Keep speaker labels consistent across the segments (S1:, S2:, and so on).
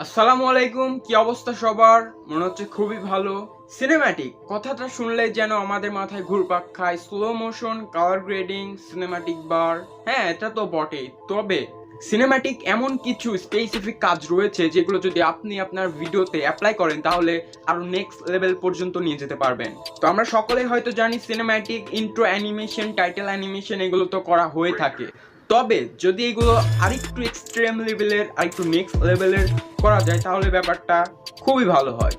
S1: আসসালামু আলাইকুম, কি অবস্থা সবার? মনে হচ্ছে খুবই ভালো। সিনেম্যাটিক কথাটা শুনলে যেন আমাদের মাথায় ঘুরপাক খায় slow motion, colour grading, cinematic bar. হ্যাঁ, এটা তো বটেই। তবে সিনেম্যাটিক এমন কিছু স্পেসিফিক কাজ রয়েছে যেগুলো যদি আপনি আপনার ভিডিওতে অ্যাপ্লাই করেন তাহলে আরো নেক্সট লেভেল পর্যন্ত নিয়ে যেতে পারবেন। তো আমরা সকলেই হয়তো জানি cinematic, intro animation, title animation এগুলো তো করা হয়ে থাকে। তবে যদি এগুলো আরেকটু এক্সট্রিম লেভেলের, আরেকটু নেক্সট লেভেলের করা যায় তাহলে ব্যাপারটা খুবই ভালো হয়।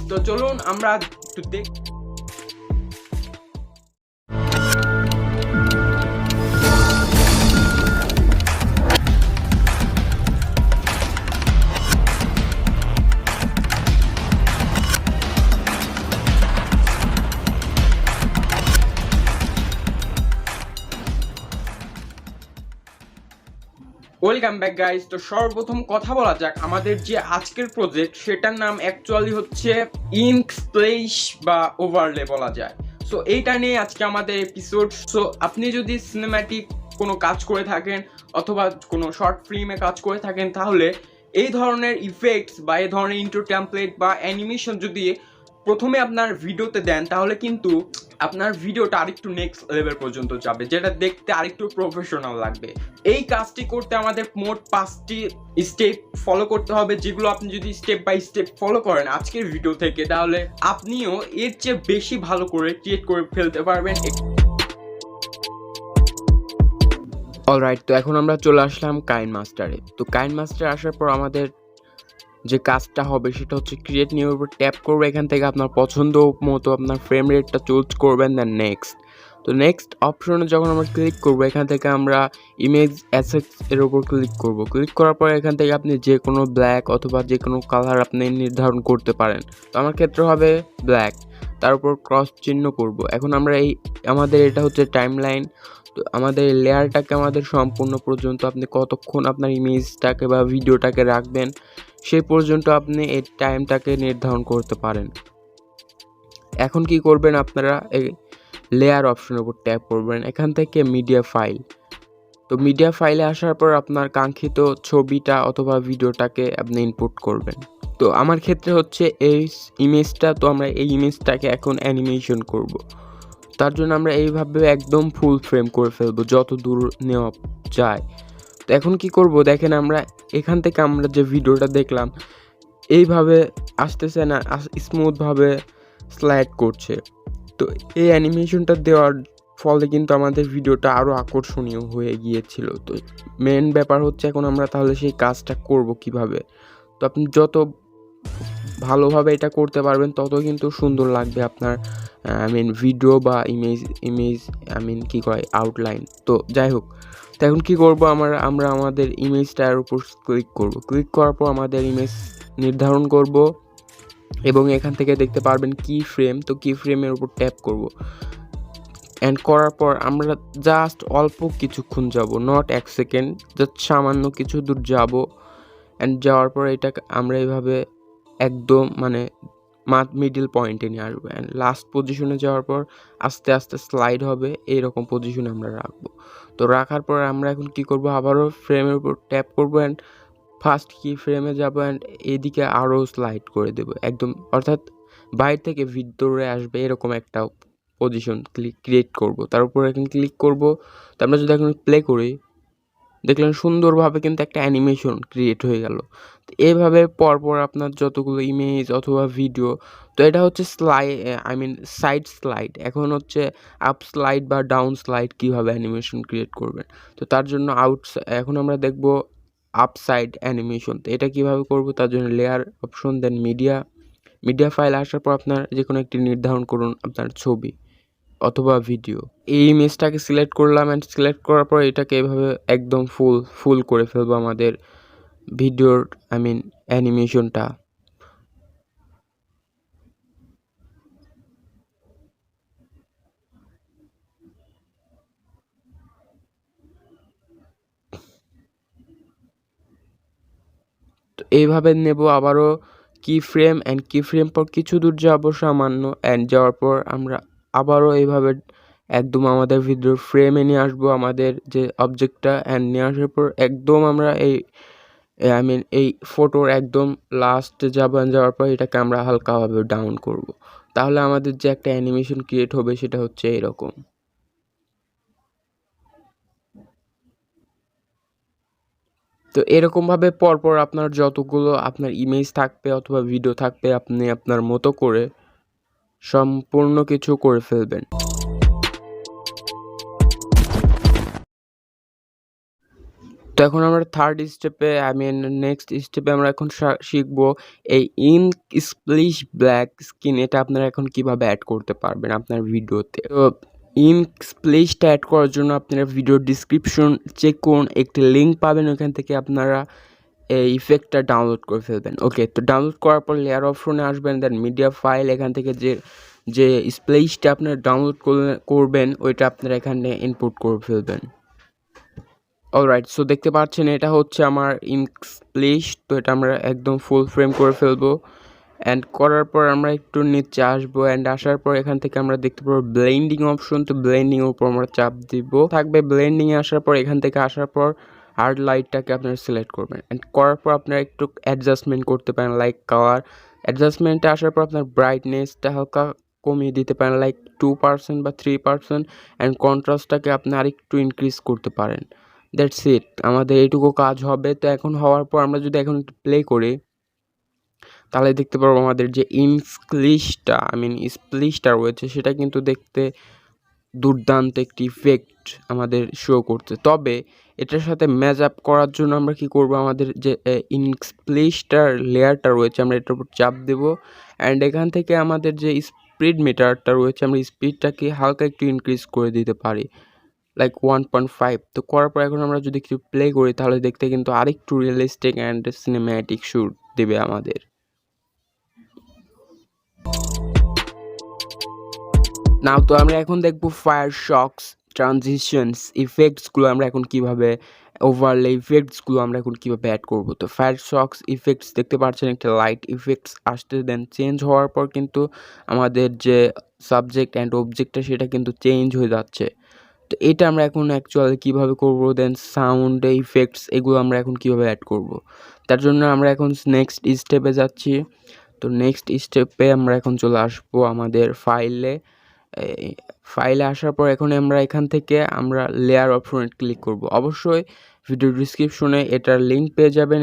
S1: তো চলুন আমরা একটু ওয়েলকাম ব্যাক গাইস। তো সর্বপ্রথম কথা বলা যাক আমাদের যে আজকের প্রজেক্ট সেটার নাম অ্যাকচুয়ালি হচ্ছে ইঙ্ক স্প্লেশ বা ওভারলে বলা যায়। সো এইটা নিয়ে আজকে আমাদের এপিসোড। সো আপনি যদি সিনেম্যাটিক কোনো কাজ করে থাকেন অথবা কোনো শর্ট ফিল্মে কাজ করে থাকেন তাহলে এই ধরনের ইফেক্টস বা এই ধরনের ইন্ট্রো টেমপ্লেট বা অ্যানিমেশন যদি প্রথমে আপনার ভিডিওতে দেন তাহলে কিন্তু আপনার ভিডিওটা আরেকটু নেক্সট লেভেল পর্যন্ত যাবে, যেটা দেখতে আরেকটু প্রফেশনাল লাগবে। এই কাজটি করতে আমাদের মোট 5টি স্টেপ ফলো করতে হবে, যেগুলো আপনি যদি স্টেপ বাই স্টেপ ফলো করেন আজকের ভিডিও থেকে তাহলে আপনিও এর চেয়ে বেশি ভালো করে ক্রিয়েট করে ফেলতে পারবেন। অলরাইট, তো এখন আমরা চলে আসলাম কাইনমাস্টারে। তো কাইনমাস্টারে আসার পর আমাদের যে কাজটা হবে সেটা হচ্ছে ক্রিয়েট নিউর উপর ট্যাপ করবো। এখান থেকে আপনার পছন্দ মতো আপনার ফ্রেম রেটটা চুজ করবেন, দেন নেক্সট। তো নেক্সট অপশনে যখন আমরা ক্লিক করবো এখান থেকে আমরা ইমেজ অ্যাসেটস এর উপর ক্লিক করব। ক্লিক করার পর এখান থেকে আপনি যে কোনো ব্ল্যাক অথবা যে কোনো কালার আপনি নির্ধারণ করতে পারেন। তো আমার ক্ষেত্রে হবে ব্ল্যাক, তার উপর ক্রস চিহ্ন করব। এখন আমরা আমাদের এটা হচ্ছে টাইমলাইন। তো আমাদের এই লেয়ারটাকে আমাদের সম্পূর্ণ পর্যন্ত আপনি কতক্ষণ আপনার ইমেজটাকে বা ভিডিওটাকে রাখবেন সেই পর্যন্ত আপনি এই টাইমটাকে নির্ধারণ করতে পারেন। এখন কি করবেন, আপনারা এই লেয়ার অপশনের উপর ট্যাপ করবেন, এখান থেকে মিডিয়া ফাইল। তো মিডিয়া ফাইলে আসার পর আপনার কাঙ্ক্ষিত ছবিটা অথবা ভিডিওটাকে আপনি ইনপুট করবেন। তো আমার ক্ষেত্রে হচ্ছে এই ইমেজটা, তো আমরা এই ইমেজটাকে এখন অ্যানিমেশন করব। তার জন্য আমরা এইভাবে একদম ফুল ফ্রেম করে ফেলবো যত দূর নেওয়া যায়। তো এখন কি করব দেখেন, আমরা এখান থেকে আমরা যে ভিডিওটা দেখলাম এইভাবে আসতেছে না, স্মুথভাবে স্লাইড করছে। তো এই অ্যানিমেশনটা দেওয়ার ফলে কিন্তু আমাদের ভিডিওটা আরও আকর্ষণীয় হয়ে গিয়েছিল। তো মেন ব্যাপার হচ্ছে এখন আমরা তাহলে সেই কাজটা করব কিভাবে। তো আপনি যত ভালোভাবে এটা করতে পারবেন তত কিন্তু সুন্দর লাগবে আপনার ভিডিও বা ইমেজ কি কয় আউটলাইন। তো যাই হোক, তো এখন কী করবো, আমরা আমাদের ইমেজটার উপর ক্লিক করব। ক্লিক করার পর আমাদের ইমেজ নির্ধারণ করব এবং এখান থেকে দেখতে পারবেন কি ফ্রেম। তো কি ফ্রেমের উপর ট্যাপ করব অ্যান্ড করার পর আমরা জাস্ট অল্প কিছুক্ষণ যাব, নট 1 সেকেন্ড, জাস্ট সামান্য কিছু দূর যাব। অ্যান্ড যাওয়ার পর এটা আমরা এইভাবে একদম মিডল পয়েন্টে নিয়ে আসবো। অ্যান্ড লাস্ট পজিশনে যাওয়ার পর আস্তে আস্তে স্লাইড হবে, এইরকম পজিশনে আমরা রাখবো। তো রাখার পর আমরা এখন কি করব, আবারও ফ্রেমের উপর ট্যাপ করবো অ্যান্ড ফার্স্ট কি ফ্রেমে যাবো অ্যান্ড এদিকে আরও স্লাইড করে দেবো একদম, অর্থাৎ বাইরে থেকে ভিতরে আসবে এরকম একটা পজিশন ক্রিয়েট করব। তার উপর এখন ক্লিক করব। তো আমরা যদি এখন প্লে করি দেখলেন সুন্দরভাবে কিন্তু একটা অ্যানিমেশন ক্রিয়েট হয়ে গেল। তো এইভাবে পরপর আপনার যতগুলো ইমেজ অথবা ভিডিও, তো এটা হচ্ছে সাইড স্লাইড। এখন হচ্ছে আপ স্লাইড বা ডাউন স্লাইড কীভাবে অ্যানিমেশন ক্রিয়েট করবেন। তো তার জন্য এখন আমরা দেখব আপসাইড অ্যানিমেশন। তো এটা কীভাবে করব, তার জন্য লেয়ার অপশন, দেন মিডিয়া ফাইল আসার পর আপনার যে কোনো একটি নির্ধারণ করুন আপনার ছবি অথবা ভিডিও। এই ইমেজটাকে সিলেক্ট করলাম অ্যান্ড সিলেক্ট করার পর এটাকে এভাবে একদম ফুল করে ফেলবো আমাদের ভিডিওর অ্যানিমেশনটা। তো এইভাবে নেব, আবারও কি ফ্রেম পর কিছু দূর যাবো সামান্য, অ্যান্ড যাওয়ার পর আমরা আবারও এইভাবে একদম আমাদের ভিডিওর ফ্রেমে নিয়ে আসবো আমাদের যে অবজেক্টটা, অ্যান্ড নিয়ে আসার পর একদম আমরা এই আই মিন এই ফটোর একদম লাস্টে যাওয়ার পর এটাকে আমরা হালকাভাবে ডাউন করব। তাহলে আমাদের যে একটা অ্যানিমেশন ক্রিয়েট হবে সেটা হচ্ছে এরকম। তো এরকমভাবে পরপর আপনার যতগুলো আপনার ইমেজ থাকবে অথবা ভিডিও থাকবে আপনি আপনার মতো করে সম্পূর্ণ কিছু করে ফেলবেন। তো এখন আমরা থার্ড স্টেপে নেক্সট স্টেপে আমরা এখন শিখবো এই ইঙ্ক স্প্লিশ ব্ল্যাক স্কিন, এটা আপনারা এখন কিভাবে অ্যাড করতে পারবেন আপনার ভিডিওতে। তো ইঙ্ক স্প্লিশটা অ্যাড করার জন্য আপনারা ভিডিও ডিসক্রিপশন চেক করুন, একটি লিঙ্ক পাবেন, ওখান থেকে আপনারা এই ইফেক্টটা ডাউনলোড করে ফেলবেন। ওকে, তো ডাউনলোড করার পর লেয়ার অপশনে আসবেন, দেন মিডিয়া ফাইল, এখান থেকে যে যে স্প্লিশটা আপনারা ডাউনলোড করবেন ওইটা আপনারা এখানে ইনপুট করে ফেলবেন। অলরাইট, সো দেখতে পাচ্ছেন এটা হচ্ছে আমার ইঙ্ক স্প্লিশ। তো এটা আমরা একদম ফুল ফ্রেম করে ফেলবো। অ্যান্ড করার পর আমরা একটু নিচে আসবো, অ্যান্ড আসার পর এখান থেকে আমরা দেখতে পাবো ব্লেন্ডিং অপশন। তো ব্লেন্ডিংয়ের উপর আমরা চাপ দিব, থাকবে ব্লেন্ডিংয়ে আসার পর এখান থেকে আসার পর হার্ড লাইটটাকে আপনারা সিলেক্ট করবেন, অ্যান্ড করার পর আপনারা একটু অ্যাডজাস্টমেন্ট করতে পারেন, লাইক কালার অ্যাডজাস্টমেন্টে আসার পর আপনার ব্রাইটনেসটা হালকা কমিয়ে দিতে পারেন, লাইক 2% বা 3%, অ্যান্ড কন্ট্রাস্টটাকে আপনি আরেকটু ইনক্রিজ করতে পারেন। দ্যাটস ইট, আমাদের এইটুকু কাজ হবে। তো এখন হওয়ার পর আমরা যদি এখন একটু প্লে করি তাহলে দেখতে পারবো আমাদের যে স্প্লিশটা রয়েছে সেটা কিন্তু দেখতে দুর্দান্ত একটি ইফেক্ট আমাদের শো করছে। তবে এটার সাথে ম্যাচ আপ করার জন্য আমরা কি করব, আমাদের যে স্প্লিশটার লেয়ারটা রয়েছে আমরা এটার উপর চাপ দেব, অ্যান্ড এখান থেকে আমাদের যে স্পিড মিটারটা রয়েছে আমরা স্পিডটাকে হালকা একটু ইনক্রিজ করে দিতে পারি, লাইক 1.5। তো করার পর এখন আমরা যদি একটু প্লে করি তাহলে দেখতে কিন্তু আরেকটু রিয়েলিস্টিক অ্যান্ড সিনেম্যাটিক শুট দেবে আমাদের। নাও তো আমরা এখন দেখবো ফায়ার শকস, ট্রানজিশনস, ইফেক্টসগুলো আমরা এখন কিভাবে ওভারলে ইফেক্টসগুলো আমরা এখন কিভাবে অ্যাড করবো। তো ফায়ার শকস ইফেক্টস দেখতে পাচ্ছেন একটা লাইট ইফেক্টস আসতে, দেন চেঞ্জ হওয়ার পর কিন্তু আমাদের যে সাবজেক্ট অ্যান্ড অবজেক্টটা সেটা কিন্তু চেঞ্জ হয়ে যাচ্ছে। তো এটা আমরা এখন অ্যাকচুয়ালি কীভাবে করবো, দেন সাউন্ড ইফেক্টস এগুলো আমরা এখন কীভাবে অ্যাড করব। তার জন্য আমরা এখন নেক্সট স্টেপে যাচ্ছি। তো নেক্সট স্টেপে আমরা এখন চলে আসবো আমাদের ফাইলে আসার পর এখন আমরা এখান থেকে আমরা লেয়ার অপশনে ক্লিক করব। অবশ্যই ভিডিও ডিসক্রিপশনে এটার লিঙ্ক পেয়ে যাবেন,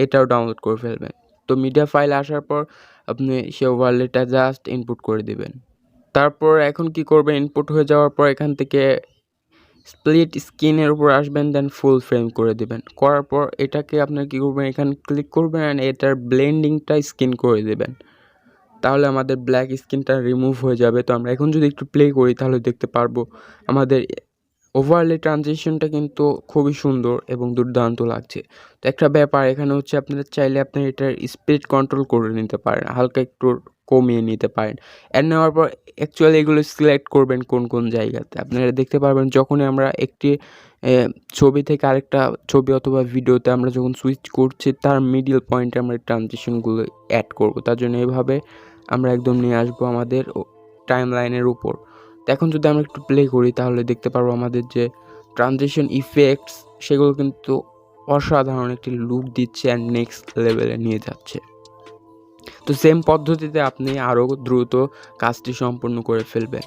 S1: এটাও ডাউনলোড করে ফেলবেন। তো মিডিয়া ফাইল আসার পর আপনি সে ওভারলেটা জাস্ট ইনপুট করে দিবেন। তারপর এখন কি করবেন, ইনপুট হয়ে যাওয়ার পর এখান থেকে স্প্লিট স্ক্রিনের উপর আসবেন, দেন ফুল ফ্রেম করে দিবেন। করার পর এটাকে আপনার কী করবেন, এখানে ক্লিক করবেন অ্যান্ড এটার ব্লেন্ডিংটা স্ক্রিন করে দেবেন, তাহলে আমাদের ব্ল্যাক স্ক্রিনটা রিমুভ হয়ে যাবে। তো আমরা এখন যদি একটু প্লে করি তাহলে দেখতে পারবো আমাদের ওভারলে ট্রানজিশনটা কিন্তু খুবই সুন্দর এবং দুর্দান্ত লাগছে। তো একটা ব্যাপার এখানে হচ্ছে আপনারা চাইলে আপনার এটার স্পিড কন্ট্রোল করে নিতে পারেন, হালকা একটু কমিয়ে নিতে পারেন। অ্যাড নেওয়ার পর অ্যাকচুয়ালি এগুলো সিলেক্ট করবেন কোন কোন জায়গাতে। আপনারা দেখতে পারবেন যখনই আমরা একটি ছবি থেকে আরেকটা ছবি অথবা ভিডিওতে আমরা যখন সুইচ করছি তার মিডল পয়েন্টে আমরা ট্রানজিশনগুলো অ্যাড করব। তার জন্য এইভাবে আমরা একদম নিয়ে আসবো আমাদের টাইম লাইনের উপর। তো এখন যদি আমরা একটু প্লে করি তাহলে দেখতে পারবো আমাদের যে ট্রানজিশন ইফেক্টস সেগুলো কিন্তু অসাধারণ একটি লুক দিচ্ছে অ্যান্ড নেক্সট লেভেলে নিয়ে যাচ্ছে। তো সেম পদ্ধতিতে আপনি আরও দ্রুত কাজটি সম্পূর্ণ করে ফেলবেন।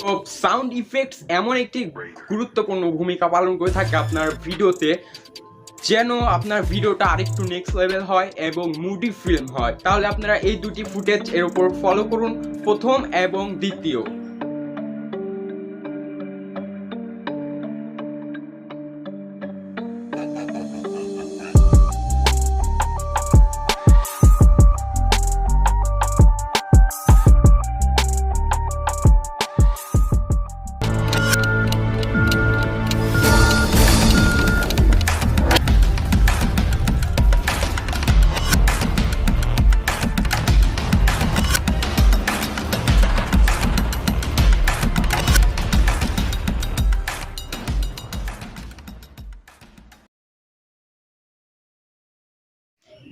S1: তো সাউন্ড ইফেক্টস এমন একটি গুরুত্বপূর্ণ ভূমিকা পালন করে থাকে আপনার ভিডিওতে, যেন আপনার ভিডিওটা আরেকটু নেক্সট লেভেল হয় এবং মুডি ফিল্ম হয়। তাহলে আপনারা এই দুটি ফুটেজ এর উপর ফলো করুন, প্রথম এবং দ্বিতীয়।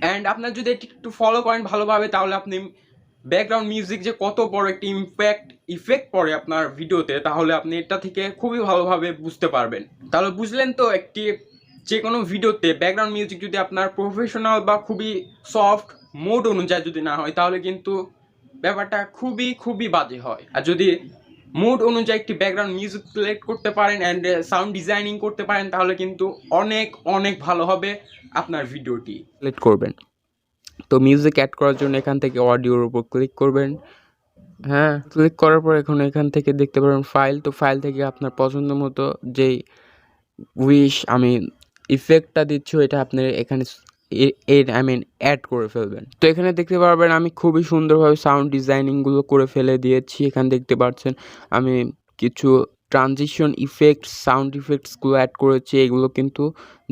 S1: অ্যান্ড আপনার যদি একটু ফলো করেন ভালোভাবে তাহলে আপনি ব্যাকগ্রাউন্ড মিউজিক যে কত বড় একটি ইফেক্ট পড়ে আপনার ভিডিওতে, তাহলে আপনি এটা থেকে খুবই ভালোভাবে বুঝতে পারবেন। তাহলে বুঝলেন তো একটি যে কোনো ভিডিওতে ব্যাকগ্রাউন্ড মিউজিক যদি আপনার প্রফেশনাল বা খুবই সফট মোড অনুযায়ী যদি না হয় তাহলে কিন্তু ব্যাপারটা খুবই বাজে হয়। আর যদি মুড অনুযায়ী একটি ব্যাকগ্রাউন্ড মিউজিক সিলেক্ট করতে পারেন অ্যান্ড সাউন্ড ডিজাইনিং করতে পারেন তাহলে কিন্তু অনেক ভালো হবে আপনার ভিডিওটি। সিলেক্ট করবেন, তো মিউজিক অ্যাড করার জন্য এখান থেকে অডিওর উপর ক্লিক করবেন। হ্যাঁ, ক্লিক করার পর এখন এখান থেকে দেখতে পারবেন ফাইল, তো ফাইল থেকে আপনার পছন্দ মতো যেই ইফেক্টটা দিচ্ছ এটা আপনি এখানে অ্যাড করে ফেলবেন। তো এখানে দেখতে পারবেন আমি খুবই সুন্দরভাবে সাউন্ড ডিজাইনিংগুলো করে ফেলে দিয়েছি। এখানে দেখতে পাচ্ছেন আমি কিছু ট্রানজিশন ইফেক্ট, সাউন্ড ইফেক্টসগুলো অ্যাড করেছি। এগুলো কিন্তু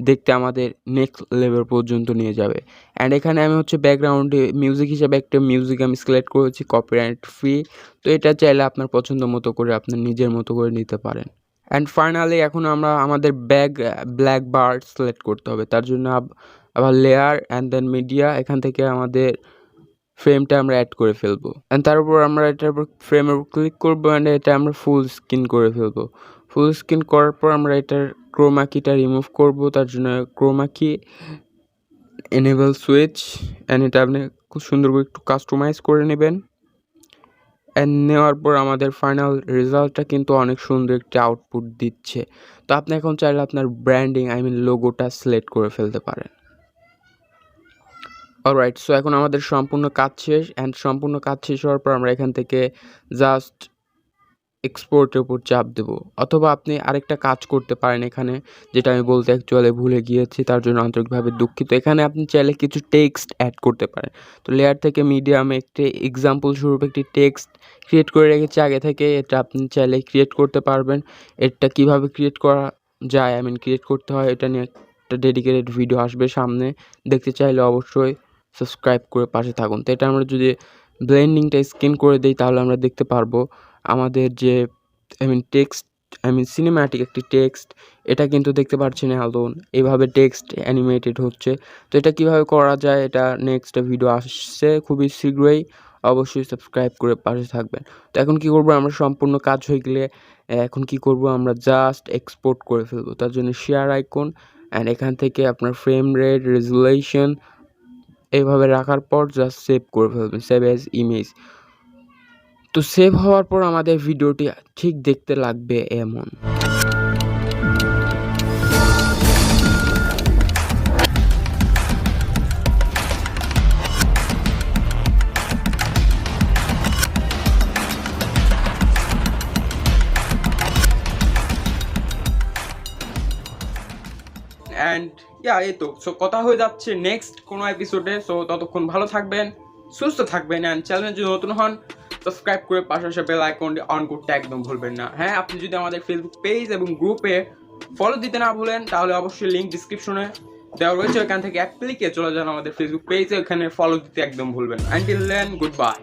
S1: দেখতে আমাদের নেক্সট লেভেল পর্যন্ত নিয়ে যাবে। অ্যান্ড এখানে আমি ব্যাকগ্রাউন্ডে মিউজিক হিসাবে একটা মিউজিক আমি সিলেক্ট করেছি কপিরাইট ফ্রি। তো এটা চাইলে আপনার পছন্দ মতো করে আপনার নিজের মতো করে নিতে পারেন। অ্যান্ড ফাইনালি এখন আমরা আমাদের ব্ল্যাক বার সিলেক্ট করতে হবে। তার জন্য আবার লেয়ার অ্যান্ড দেন মিডিয়া, এখান থেকে আমাদের ফ্রেমটা আমরা অ্যাড করে ফেলবো। অ্যান্ড তার উপর আমরা এটার উপর ফ্রেমের উপর ক্লিক করবো অ্যান্ড এটা আমরা ফুল স্ক্রিন করে ফেলবো। ফুল স্ক্রিন করার পর আমরা এটার ক্রোমা কিটা রিমুভ করবো। তার জন্য ক্রোমা কি এনেবল সুইচ, অ্যান্ড এটা আপনি খুব সুন্দর করে একটু কাস্টমাইজ করে নেবেন। অ্যান্ড নেওয়ার পর আমাদের ফাইনাল রেজাল্টটা কিন্তু অনেক সুন্দর একটি আউটপুট দিচ্ছে। তো আপনি এখন চাইলে আপনার ব্র্যান্ডিং লোগোটা সিলেক্ট করে ফেলতে পারেন। অলরাইট, সো এখন আমাদের সম্পূর্ণ কাজ শেষ। অ্যান্ড সম্পূর্ণ কাজ শেষ হওয়ার পর আমরা এখান থেকে জাস্ট এক্সপোর্টের উপর চাপ দেবো, অথবা আপনি আরেকটা কাজ করতে পারেন এখানে, যেটা আমি বলতে অ্যাকচুয়ালি ভুলে গিয়েছি, তার জন্য আন্তরিকভাবে দুঃখিত। এখানে আপনি চাইলে কিছু টেক্সট অ্যাড করতে পারেন। তো লেয়ার থেকে মিডিয়ামে একটি এক্সাম্পল স্বরূপ একটি টেক্সট ক্রিয়েট করে রেখেছি আগে থেকে, এটা আপনি চাইলে ক্রিয়েট করতে পারবেন। এটা কিভাবে ক্রিয়েট করা যায়, ক্রিয়েট করতে হয়, এটা নিয়ে একটা ডেডিকেটেড ভিডিও আসবে সামনে। দেখতে চাইলে অবশ্যই সাবস্ক্রাইব করে পাশে থাকুন। তো এটা আমরা যদি ব্লেন্ডিংটা স্ক্যান করে দিই তাহলে আমরা দেখতে পারবো আমাদের যে টেক্সট সিনেম্যাটিক একটি টেক্সট, এটা কিন্তু দেখতে পাচ্ছেন অ্যালোন এইভাবে টেক্সট অ্যানিমেটেড হচ্ছে। তো এটা কিভাবে করা যায়, এটা নেক্সট ভিডিও আসছে খুবই শীঘ্রই, অবশ্যই সাবস্ক্রাইব করে পাশে থাকবেন। তো এখন কি করব, আমরা সম্পূর্ণ কাজ হয়ে গেলে এখন কি করব, আমরা জাস্ট এক্সপোর্ট করে ফেলবো। তার জন্য শেয়ার আইকন অ্যান্ড এখান থেকে আপনার ফ্রেম রেট, রেজুলেশন এইভাবে রাখার পর জাস্ট সেভ করে ফেলবেন, সেভ অ্যাজ ইমেজ। তো সেভ হওয়ার পর আমাদের ভিডিওটি ঠিক দেখতে লাগবে এমন। অ্যান্ড এই তো সো কথা হয়ে যাচ্ছে নেক্সট কোনো এপিসোডে। সো ততক্ষণ ভালো থাকবেন, সুস্থ থাকবেন, অ্যান্ড চ্যানেলে যদি নতুন হন সাবস্ক্রাইব করে পাশে বেল আইকনটি অন করতে একদম ভুলবেন না। হ্যাঁ, আপনি যদি আমাদের ফেসবুক পেজ এবং গ্রুপে ফলো দিতে না ভুলেন তাহলে অবশ্যই লিঙ্ক ডিসক্রিপশনে দেওয়া রয়েছে, ওখান থেকে এক ক্লিকে চলে যান আমাদের ফেসবুক পেজে, ওখানে ফলো দিতে একদম ভুলবেন না। Until then, good bye.